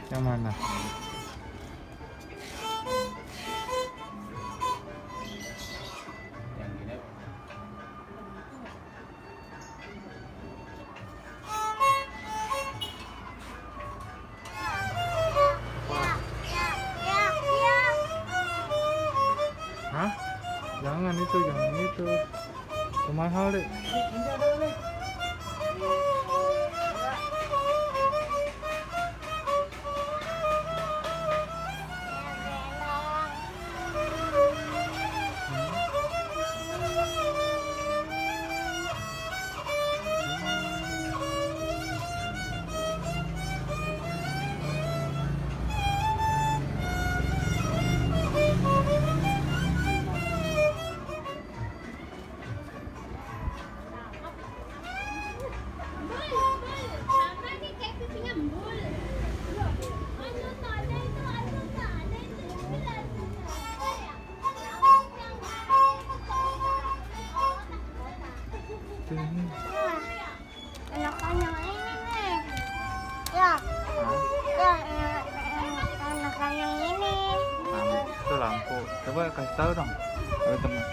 Yang mana? Yang ini. Hah? Jangan itu, jangan itu. Mahal deh. Enakan yang ini nih. Ya. Ya, enakan yang ini. Itu lampu. Coba kasih tahu dong. Ayo teman.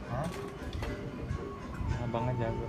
Hah? Abangnya jago.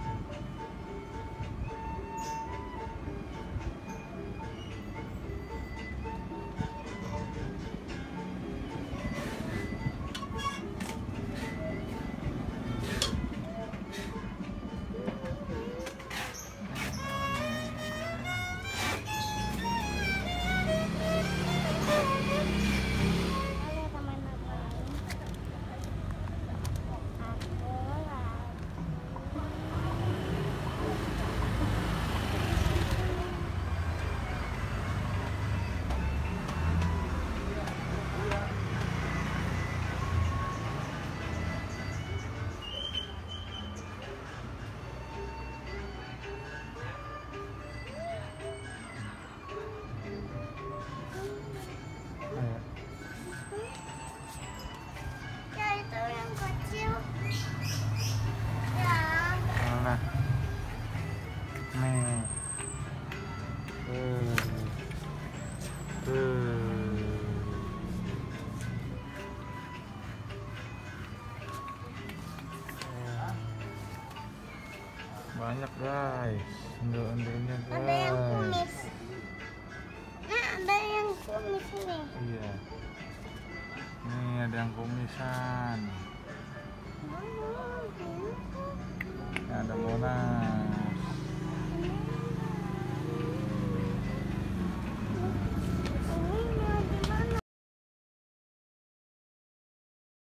Ya, itu yang kecil. Ya. Mana? Nih. Banyak guys, undur-undurnya guys. Ada yang kumis. Nah, ada yang kumis nih. Iya. Nih ada yang kumisan. Ada Mona.